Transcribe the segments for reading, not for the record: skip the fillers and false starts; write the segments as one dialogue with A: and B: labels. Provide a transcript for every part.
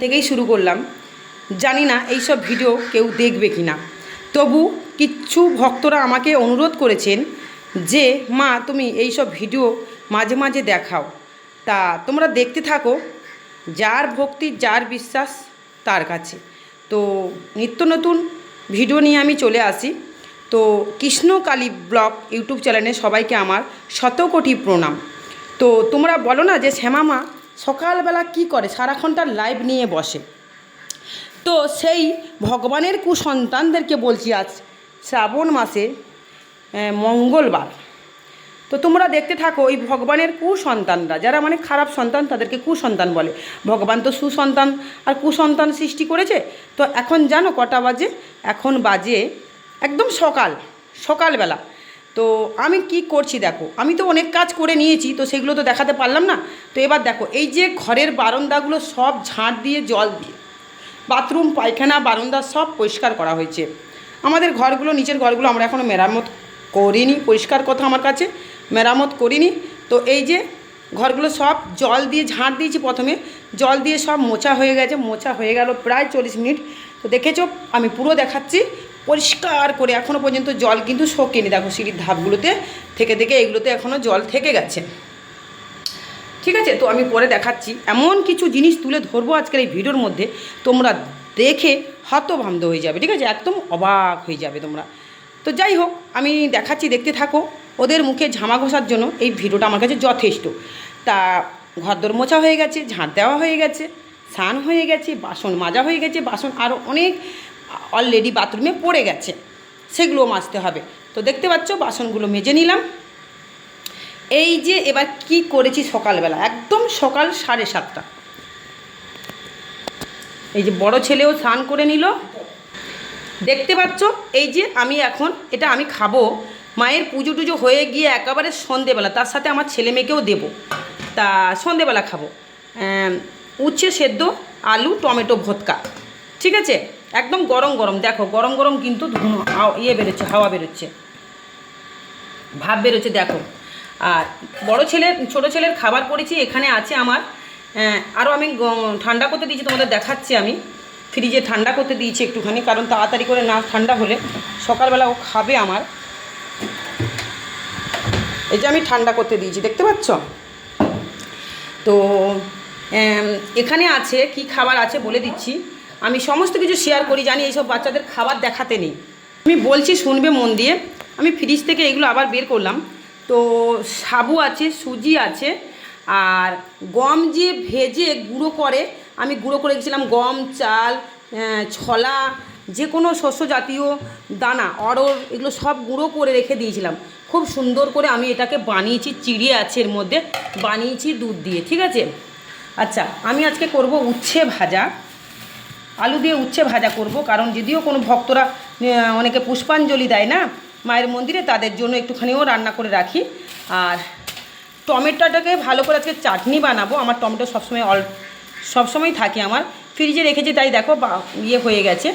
A: থেকেই শুরু করলাম। জানি না এইসব ভিডিও কেউ দেখবে কি না, তবু কিচ্ছু ভক্তরা আমাকে অনুরোধ করেছেন যে মা তুমি এইসব ভিডিও মাঝে মাঝে দেখাও। তা তোমরা দেখতে থাকো, যার ভক্তি যার বিশ্বাস তার কাছে। তো নিত্য নতুন ভিডিও নিয়ে আমি চলে আসি। তো কৃষ্ণকালী ব্লগ ইউটিউব চ্যানেলে সবাইকে আমার শতকোটি প্রণাম। তো তোমরা বলো না যে শ্যামা মা সকালবেলা কি করে, সারাক্ষণটা লাইভ নিয়ে বসে। তো সেই ভগবানের কুসন্তানদেরকে বলছি, আজ শ্রাবণ মাসে মঙ্গলবার। তো তোমরা দেখতে থাকো, ওই ভগবানের কুসন্তানরা যারা মানে খারাপ সন্তান তাদেরকে কুসন্তান বলে। ভগবান তো সুসন্তান আর কুসন্তান সৃষ্টি করেছে। তো এখন জানো কটা বাজে? এখন বাজে একদম সকালবেলা। তো আমি কি করছি দেখো, আমি তো অনেক কাজ করে নিয়েছি, তো সেগুলো তো দেখাতে পারলাম না। তো এবার দেখো, এই যে ঘরের বারান্দাগুলো সব ঝাঁট দিয়ে জল দিয়ে, বাথরুম পায়খানা বারান্দা সব পরিষ্কার করা হয়েছে। আমাদের ঘরগুলো, নিচের ঘরগুলো আমরা এখনও মেরামত করিনি। পরিষ্কার কথা আমার কাছে, মেরামত করিনি। তো এই যে ঘরগুলো সব জল দিয়ে ঝাঁট দিয়েছি, প্রথমে জল দিয়ে সব মোছা হয়ে গেছে। মোছা হয়ে গেল প্রায় 40 মিনিট। তো দেখেছো, আমি পুরো দেখাচ্ছি পরিষ্কার করে। এখনও পর্যন্ত জল কিন্তু শোকেনি। দেখো সিঁড়ির ধাপগুলোতে থেকে এগুলোতে এখনও জল থেকে গেছে। ঠিক আছে, তো আমি পরে দেখাচ্ছি। এমন কিছু জিনিস তুলে ধরবো আজকের এই ভিডিওর মধ্যে, তোমরা দেখে হতভম্ব হয়ে যাবে। ঠিক আছে, একদম অবাক হয়ে যাবে তোমরা। তো যাই হোক, আমি দেখাচ্ছি, দেখতে থাকো। ওদের মুখে ঝামা ঘষার জন্য এই ভিডিওটা আমার কাছে যথেষ্ট। তা ঘরদোর মোছা হয়ে গেছে, ঝাঁট দেওয়া হয়ে গেছে, স্নান হয়ে গেছে, বাসন মাজা হয়ে গেছে। বাসন আরও অনেক অলরেডি বাথরুমে পড়ে গেছে, সেগুলো মাজতে হবে। তো দেখতে পাচ্ছ বাসনগুলো মেজে নিলাম। এই যে এবার কি করেছি সকালবেলা, একদম সকাল 7:30। এই যে বড় ছেলেও স্নান করে নিল, দেখতে পাচ্ছ। এই যে আমি এখন এটা আমি খাবো, মায়ের পুজো টুজো হয়ে গিয়ে একেবারে সন্ধেবেলা, তার সাথে আমার ছেলে মেয়েকেও দেবো। তা সন্ধেবেলা খাবো উচ্ছে সেদ্ধ, আলু টমেটো ভর্তা। ঠিক আছে, একদম গরম গরম। দেখো গরম গরম কিন্তু ইয়ে বেরোচ্ছে, হাওয়া বেরোচ্ছে, ভাব বেরোচ্ছে দেখো। আর ছোটো ছেলের খাবার করেছি, এখানে আছে আমার। আরও আমি ঠান্ডা করতে দিয়েছি, তোমাদের দেখাচ্ছি। আমি ফ্রিজে ঠান্ডা করতে দিয়েছি একটুখানি, কারণ তাড়াতাড়ি করে না ঠান্ডা হলে সকালবেলা ও খাবে আমার। এই যে আমি ঠান্ডা করতে দিয়েছি, দেখতে পাচ্ছ। তো এখানে আছে কি খাবার আছে বলে দিচ্ছি। আমি সমস্ত কিছু শেয়ার করি, জানি এইসব বাচ্চাদের খাবার দেখাতে নেই। আমি বলছি শুনবে মন দিয়ে। আমি ফ্রিজ থেকে এগুলো আবার বের করলাম। তো সাবু আছে, সুজি আছে, আর গম যে ভেজে গুঁড়ো করে, আমি গুঁড়ো করে গেছিলাম গম, চাল, ছোলা, যে কোনো শস্য জাতীয় দানা, অড়হর, এগুলো সব গুঁড়ো করে রেখে দিয়েছিলাম। খুব সুন্দর করে আমি এটাকে বানিয়েছি, চিড়িয়ে আছে এর মধ্যে, বানিয়েছি দুধ দিয়ে। ঠিক আছে, আচ্ছা আমি আজকে করব উচ্ছে ভাজা, আলু দিয়ে উচ্ছে ভাজা করব। কারণ যদিও কোনো ভক্তরা অনেকে পুষ্পাঞ্জলি দেয় না মায়ের মন্দিরে, তাদের জন্য একটুখানিও রান্না করে রাখি। আর টমেটোটাকে ভালো করে আজকে চাটনি বানাবো। আমার টমেটো সবসময় থাকে আমার, ফ্রিজে রেখেছি, তাই দেখো ইয়ে হয়ে গেছে।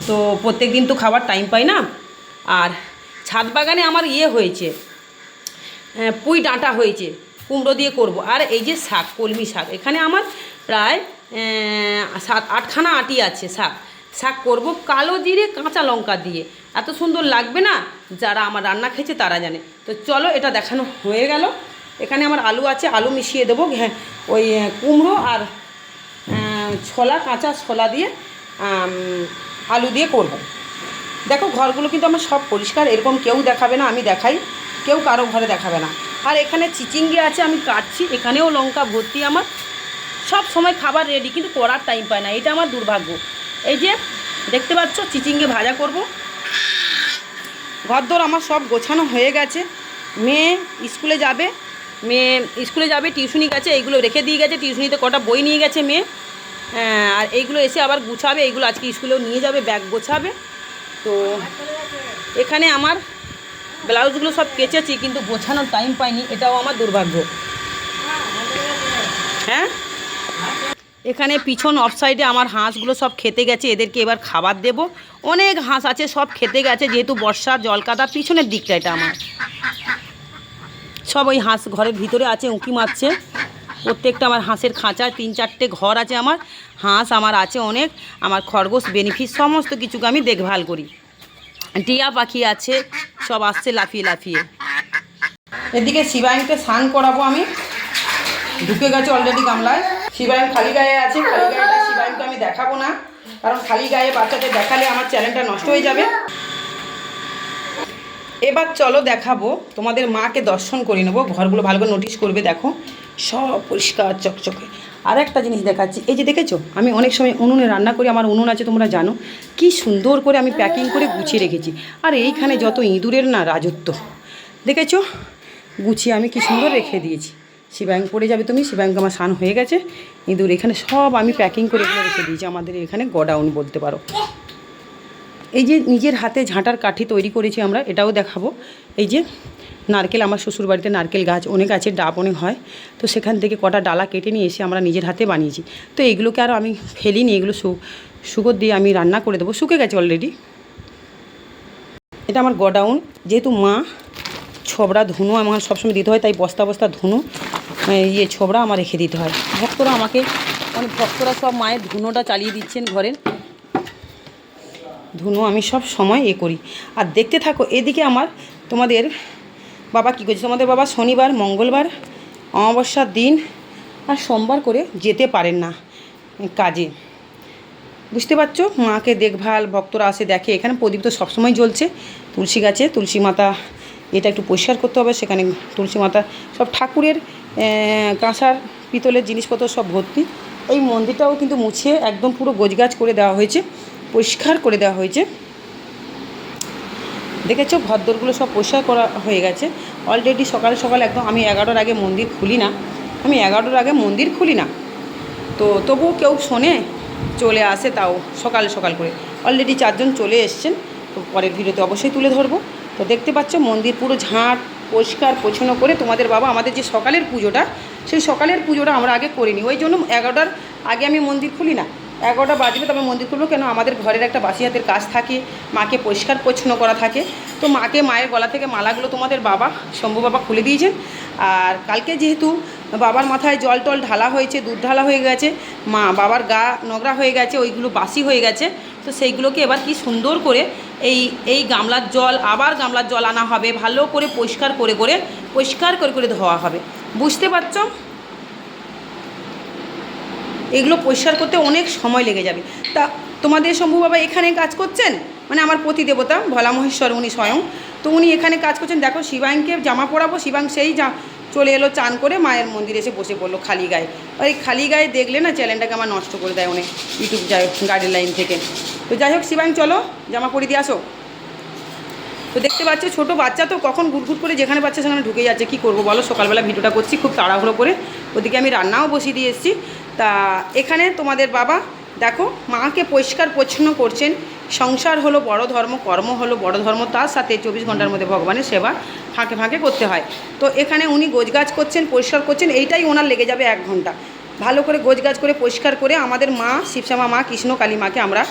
A: তো প্রত্যেক দিন তো খাবার টাইম পাই না। আর ছাদ বাগানে আমার ইয়ে হয়েছে, পুঁই ডাঁটা হয়েছে, কুমড়ো দিয়ে করব। আর এই যে শাক, কলমি শাক, এখানে আমার প্রায় 7-8খানা আটি আছে। শাক করব কালো জিরে কাঁচা লঙ্কা দিয়ে, এত সুন্দর লাগবে না, যারা আমার রান্না খেয়েছে তারা জানে। তো চলো, এটা দেখানো হয়ে গেল। এখানে আমার আলু আছে, আলু মিশিয়ে দেবো। হ্যাঁ, ওই কুমড়ো আর কাঁচা ছোলা দিয়ে আলু দিয়ে করব। দেখো ঘরগুলো কিন্তু আমার সব পরিষ্কার, এরকম কেউ দেখাবে না, আমি দেখাই, কেউ কারো ঘরে দেখাবে না। আর এখানে চিচিঙ্গে আছে, আমি কাটছি, এখানেও লঙ্কা ভর্তি। আমার সব সময় খাবার রেডি, কিন্তু করার টাইম পায় না, এটা আমার দুর্ভাগ্য। এই যে দেখতে পাচ্ছ চিচিঙ্গে ভাজা করব। ঘরদোর আমার সব গোছানো হয়ে গেছে। মেয়ে স্কুলে যাবে, টিউশনি গেছে, এইগুলো রেখে দিয়ে গেছে। টিউশনিতে কটা বই নিয়ে গেছে মেয়ে, আর এইগুলো এসে আবার গুছাবে। এইগুলো আজকে স্কুলেও নিয়ে যাবে, ব্যাগ গোছাবে। তো এখানে আমার ব্লাউজগুলো সব কেচেছি, কিন্তু গোছানোর টাইম পাইনি, এটাও আমার দুর্ভাগ্য। হ্যাঁ, এখানে পিছন অফ সাইডে আমার হাঁসগুলো সব খেতে গেছে, এদেরকে এবার খাবার দেব। অনেক হাঁস আছে, সব খেতে গেছে, যেহেতু বর্ষার জল কাদা। পিছনের দিকটা এটা আমার, সব ওই হাঁস ঘরের ভিতরে আছে, উঁকি মারছে। প্রত্যেকটা আমার হাঁসের খাঁচায় 3-4টে ঘর আছে, আমার হাঁস আমার আছে অনেক, আমার খরগোশ বেনিফিট সমস্ত কিছুকে আমি দেখভাল করি। টিয়া পাখি আছে, সব আসছে লাফিয়ে লাফিয়ে। এদিকে শিবায়নকে স্নান করাবো আমি, ঢুকে গেছে অলরেডি গামলায়। শিবায়ন খালি গায়ে আছে, খালি গায়েটা শিবায়নকে আমি দেখাবো না, কারণ খালি গায়ে বাচ্চাদের দেখালে আমার চ্যানেলটা নষ্ট হয়ে যাবে। এবার চলো দেখাবো, তোমাদের মাকে দর্শন করে নেবো। ঘরগুলো ভালো করে নোটিশ করবে, দেখো সব পরিষ্কার চকচকে। আর একটা জিনিস দেখাচ্ছি, এই যে দেখেছো আমি অনেক সময় উনুনে রান্না করি, আমার উনুন আছে তোমরা জানো, কি সুন্দর করে আমি প্যাকিং করে গুছিয়ে রেখেছি। আর এইখানে যত ইঁদুরের না রাজত্ব, দেখেছো গুছিয়ে আমি কি সুন্দর রেখে দিয়েছি। শিবায়ন পড়ে যাবে তুমি, শিবায়নকে আমার স্নান হয়ে গেছে, ইঁদুর এখানে সব আমি প্যাকিং করে এগুলো রেখে দিয়েছি। আমাদের এখানে গোডাউন বলতে পারো। এই যে নিজের হাতে ঝাঁটার কাঠি তৈরি করেছি আমরা, এটাও দেখাবো। এই যে নারকেল, আমার শ্বশুর বাড়িতে নারকেল গাছ অনেক আছে, ডাব অনেক হয়, তো সেখান থেকে কটা ডালা কেটে নিয়ে এসে আমরা নিজের হাতে বানিয়েছি। তো এগুলোকে আরও আমি ফেলিনি, এগুলো সুগর দিয়ে আমি রান্না করে দেবো, শুকে গেছে অলরেডি। এটা আমার গোডাউন, যেহেতু মা ছবড়া ধুনো আমার সবসময় দিতে হয়, তাই বস্তা বস্তা ধুনো ছবড়া আমার রেখে দিতে হয়। ভক্তরা আমাকে অনেক ভক্তরা সব মায়ের ধুনোটা চালিয়ে দিচ্ছেন ঘরের ধুনো, আমি সব সময় করি। আর দেখতে থাকো এদিকে আমার তোমাদের বাবা কী করছে। তোমাদের বাবা শনিবার, মঙ্গলবার, অমাবস্যার দিন আর সোমবার করে যেতে পারেন না কাজে, বুঝতে পারছো। মাকে দেখভাল, ভক্তরা আসে দেখে। এখানে প্রদীপ তো সবসময় জ্বলছে, তুলসী গাছে তুলসী মাতা, এটা একটু পরিষ্কার করতে হবে। সেখানে তুলসী মাতা সব ঠাকুরের কাঁসার পিতলের জিনিসপত্র সব ভর্তি। এই মন্দিরটাও কিন্তু মুছিয়ে একদম পুরো গোছগাছ করে দেওয়া হয়েছে, পরিষ্কার করে দেওয়া হয়েছে। দেখেছো ঘরদোরগুলো সব পরিষ্কার করা হয়ে গেছে অলরেডি। সকাল সকাল একদম, আমি 11টার আগে মন্দির খুলি না, আমি 11টার আগে মন্দির খুলি না, তো তবুও কেউ শোনে চলে আসে, তাও সকাল সকাল করে। অলরেডি 4 জন চলে এসছেন, তো পরের ভিডিওতে অবশ্যই তুলে ধরবো। তো দেখতে পাচ্ছ মন্দির পুরো ঝাঁট পরিষ্কার পরিচ্ছন্ন করে তোমাদের বাবা, আমাদের যে সকালের পুজোটা, সেই সকালের পুজোটা আমরা আগে করে নিই। ওই জন্য 11টার আগে আমি মন্দির খুলি না, 11টা বাজবে তবে মন্দির খুলবো। কেন, আমাদের ঘরের একটা বাসি হাতের কাজ থাকে, মাকে পরিষ্কার পরিচ্ছন্ন করা থাকে। তো মাকে, মায়ের গলা থেকে মালাগুলো তোমাদের বাবা, শম্ভু বাবা খুলে দিয়েছেন। আর কালকে যেহেতু বাবার মাথায় জল টল ঢালা হয়েছে, দুধ ঢালা হয়ে গেছে, বাবার গা নোংরা হয়ে গেছে, ওইগুলো বাসি হয়ে গেছে, তো সেইগুলোকে এবার কি সুন্দর করে এই গামলার জল, আবার গামলার জল আনা হবে, ভালো করে পরিষ্কার করে ধোয়া হবে, বুঝতে পারছো। এগুলো পরিষ্কার করতে অনেক সময় লেগে যাবে। তা তোমাদের শম্ভু বাবা এখানে কাজ করছেন, মানে আমার প্রতিদেবতা ভোলা মহেশ্বর উনি স্বয়ং, তো উনি এখানে কাজ করছেন। দেখো শিবাঙ্গকে জামা পরাবো, শিবাঙ্গ সেই চলে এলো চান করে, মায়ের মন্দিরে এসে বসে পড়লো খালি গায়ে। আর এই খালি গায়ে দেখলে না চ্যানেলটাকে আমার নষ্ট করে দেয় অনেক, ইউটিউব যায় গাইড লাইন থেকে। তো যাই হোক শিবাঙ্গ চলো জামা পরিয়ে দিয়ে আসো। তো দেখতে পাচ্ছ ছোটো বাচ্চা তো কখন গুটগুট করে যেখানে বাচ্চা সেখানে ঢুকে যাচ্ছে, কী করবো বলো। সকালবেলা ভিডিওটা করছি খুব তাড়াহুড়ো করে, ওদিকে আমি রান্নাও বসিয়ে দিয়ে এসেছি। তা এখানে তোমাদের বাবা দেখো মাকে পরিষ্কার পরিচ্ছন্ন করছেন। সংসার হলো বড় ধর্ম, কর্ম হলো বড় ধর্ম, তার সাথে 24 ঘন্টার মধ্যে ভগবানের সেবা ফাঁকে ফাঁকে করতে হয়। তো এখানে উনি গোছগাছ করছেন, পরিষ্কার করছেন, এইটাই ওনার লেগে যাবে 1 ঘন্টা। ভালো করে গোছগাছ করে পরিষ্কার করে আমাদের মা শিবশ্যামা মা, কৃষ্ণ কালী মাকে আমরা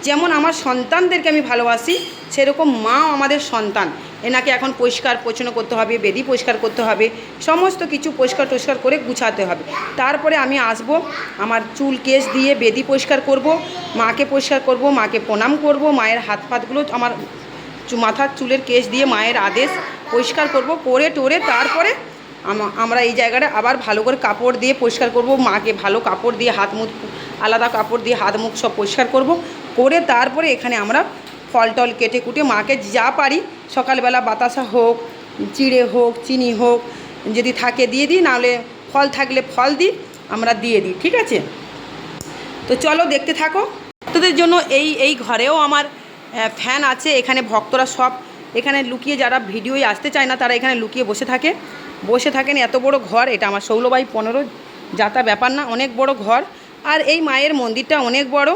A: যেমন আমার সন্তানদেরকে আমি ভালোবাসি, সেরকম মাও আমাদের সন্তান। এনাকে এখন পরিষ্কার পরিচ্ছন্ন করতে হবে, বেদি পরিষ্কার করতে হবে, সমস্ত কিছু পরিষ্কার টরিষ্কার করে গুছাতে হবে। তারপরে আমি আসব, আমার চুল কেশ দিয়ে বেদি পরিষ্কার করব, মাকে পরিষ্কার করব, মাকে প্রণাম করব, মায়ের হাত পাতগুলো আমার মাথার চুলের কেশ দিয়ে মায়ের আদেশ পরিষ্কার করব, করে টোরে তারপরে আমরা এই জায়গাটা আবার ভালো করে কাপড় দিয়ে পরিষ্কার করব। মাকে ভালো কাপড় দিয়ে হাত মুখ, আলাদা কাপড় দিয়ে হাত মুখ সব পরিষ্কার করব, করে তারপরে এখানে আমরা ফল টল কেটে কুটে মাকে যা পারি সকালবেলা বাতাসা হোক, চিড়ে হোক, চিনি হোক যদি থাকে দিয়ে দিই, নাহলে ফল থাকলে ফল দিই, আমরা দিয়ে দিই, ঠিক আছে। তো চলো দেখতে থাকো। ভক্তদের জন্য এই ঘরেও আমার ফ্যান আছে। এখানে ভক্তরা সব এখানে লুকিয়ে, যারা ভিডিওয় আসতে চায় না তারা এখানে লুকিয়ে বসে থাকেন। এত বড় ঘর, এটা আমার 16x15 যাতা ব্যাপার না, অনেক বড় ঘর। আর এই মায়ের মন্দিরটা অনেক বড়।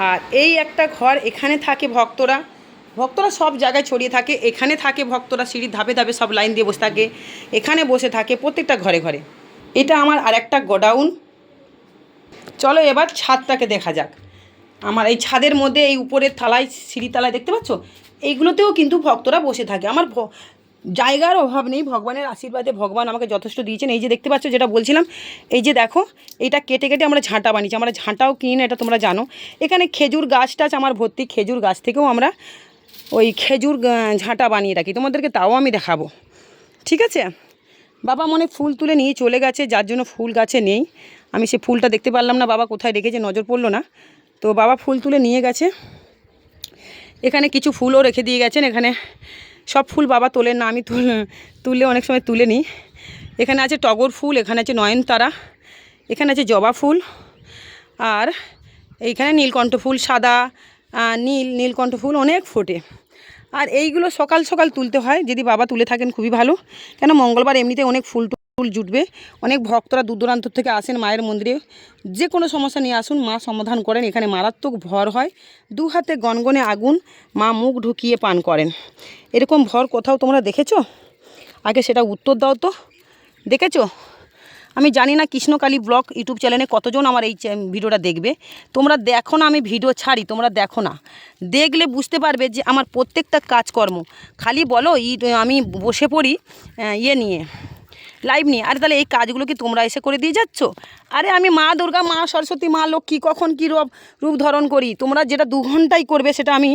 A: আর এই একটা ঘর, এখানে থাকে ভক্তরা সব জায়গায় ছড়িয়ে থাকে। এখানে থাকে ভক্তরা, সিঁড়ির ধাপে ধাপে সব লাইন দিয়ে বসে থাকে, এখানে বসে থাকে প্রত্যেকটা ঘরে ঘরে। এটা আমার আরেকটা গোডাউন। চলো এবার ছাদটাকে দেখা যাক। আমার এই ছাদের মধ্যে এই উপরের থালায়, সিঁড়ি তালায় দেখতে পাচ্ছ, এইগুলোতেও কিন্তু ভক্তরা বসে থাকে। আমার জায়গার অভাব নেই, ভগবানের আশীর্বাদে ভগবান আমাকে যথেষ্ট দিয়েছেন। এই যে দেখতে পাচ্ছ যেটা বলছিলাম, এই যে দেখো এইটা কেটে কেটে আমরা ঝাঁটা বানিয়েছি। আমরা ঝাঁটাও কিনি না, এটা তোমরা জানো। এখানে খেজুর গাছ টাছ আমার ভর্তি, খেজুর গাছ থেকেও আমরা ওই খেজুর ঝাঁটা বানিয়ে রাখি, তোমাদেরকে তাও আমি দেখাবো, ঠিক আছে। বাবা মনে ফুল তুলে নিয়ে চলে গেছে, যার জন্য ফুল গাছে নেই। আমি সে ফুলটা দেখতে পারলাম না, বাবা কোথায় রেখেছে নজর পড়লো না। তো বাবা ফুল তুলে নিয়ে গেছে। এখানে কিছু ফুলও রেখে দিয়ে গেছেন। এখানে সব ফুল বাবা তোলেন না, আমি তুললে অনেক সময় তুলে নিই। এখানে আছে টগর ফুল, এখানে আছে নয়নতারা, এখানে আছে জবা ফুল, আর এইখানে নীলকণ্ঠ ফুল, সাদা নীলকণ্ঠ ফুল অনেক ফোটে। আর এইগুলো সকাল সকাল তুলতে হয়, যদি বাবা তুলে থাকেন খুবই ভালো, কেন মঙ্গলবার এমনিতে অনেক ফুল জুটবে। অনেক ভক্তরা দূর দূরান্ত থেকে আসেন মায়ের মন্দিরে, যে কোনো সমস্যা নিয়ে আসুন, মা সমাধান করেন। এখানে মারাত্মক ভর হয়, 2 হাতে গনগনে আগুন, মা মুখ ঢুকিয়ে পান করেন। এরকম ভর কোথাও তোমরা দেখেছো? আগে সেটা উত্তর দাও তো, দেখেছো? আমি জানি না কৃষ্ণকালী ব্লগ ইউটিউব চ্যানেলে কতজন আমার এই ভিডিওটা দেখবে। তোমরা দেখো না, আমি ভিডিও ছাড়ি, তোমরা দেখো না। দেখলে বুঝতে পারবে যে আমার প্রত্যেকটা কাজকর্ম, খালি বলো আমি বসে পড়ি ইয়ে নিয়ে, লাইভ নিয়ে। আরে তাহলে এই কাজগুলো কি তোমরা এসে করে দিয়ে যাচ্ছ? আরে আমি মা দুর্গা, মা সরস্বতী, মা লক্ষ্মী কখন কী রূপ ধারণ করি। তোমরা যেটা 2 ঘন্টায় করবে সেটা আমি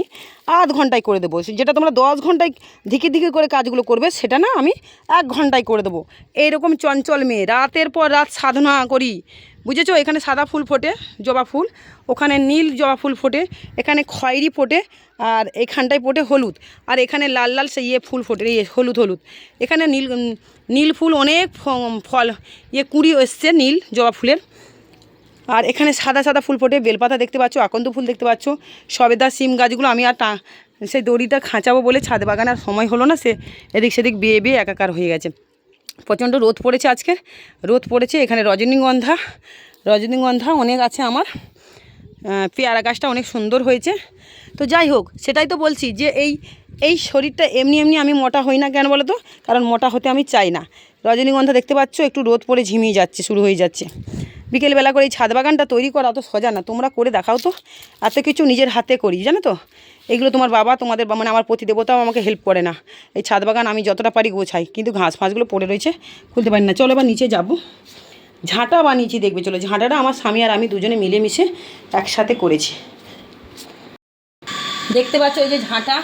A: আধ ঘন্টায় করে দেবো। যেটা তোমরা 10 ঘন্টায় ধিকে ধিকে করে কাজগুলো করবে সেটা না আমি 1 ঘন্টায় করে দেবো। এইরকম চঞ্চল মেয়ে, রাতের পর রাত সাধনা করি, বুঝেছো? এখানে সাদা ফুল ফোটে, জবা ফুল, ওখানে নীল জবা ফুল ফোটে, এখানে খয়েরি ফোটে, আর এখানটায় ফোটে হলুদ, আর এখানে লাল লাল সেই ফুল ফোটে, হলুদ হলুদ। এখানে নীল ফুল অনেক ফল কুঁড়ি এসছে নীল জবা ফুলের। আর এখানে সাদা সাদা ফুল ফোটে, বেলপাতা দেখতে পাচ্ছ, আকন্দ ফুল দেখতে পাচ্ছ, সবেদা সিম গাছগুলো আমি আর সেই দড়িটা খাঁচাবো বলে ছাদ বাগান আর সময় হলো না, সে এদিক সেদিক বেয়ে বেয়ে একাকার হয়ে গেছে। প্রচণ্ড রোদ পড়েছে আজকে, রোদ পড়েছে। এখানে রজনীগন্ধা অনেক আছে আমার, পেয়ারা গাছটা অনেক সুন্দর হয়েছে। তো যাই হোক, সেটাই তো বলছি যে এই শরীরটা এমনি এমনি আমি মোটা হই না কেন বলো তো, কারণ মোটা হতে আমি চাই না। রজনীগন্ধা দেখতে পাচ্ছ একটু রোদ পড়ে ঝিমিয়ে যাচ্ছে, শুরু হয়ে যাচ্ছে। বিকেলবেলা করে এই ছাদ বাগানটা তৈরি করা অত সোজা না, তোমরা করে দেখাও তো। এত কিছু নিজের হাতে করি, জানো তো। এগুলো তোমার বাবা, তোমাদের মানে আমার প্রতিদেবতাও আমাকে হেল্প করে না। এই ছাদ বাগান আমি যতটা পারি গোছাই, কিন্তু ঘাস ফাঁসগুলো পড়ে রয়েছে, খুলতে পারি না। চলো এবার নিচে যাব। ঝাঁটা বানিয়েছি, দেখবে চলো। ঝাঁটাটা আমার স্বামী আর আমি দুজনে মিলেমিশে একসাথে করেছি। দেখতে পাচ্ছ এই যে ঝাঁটা,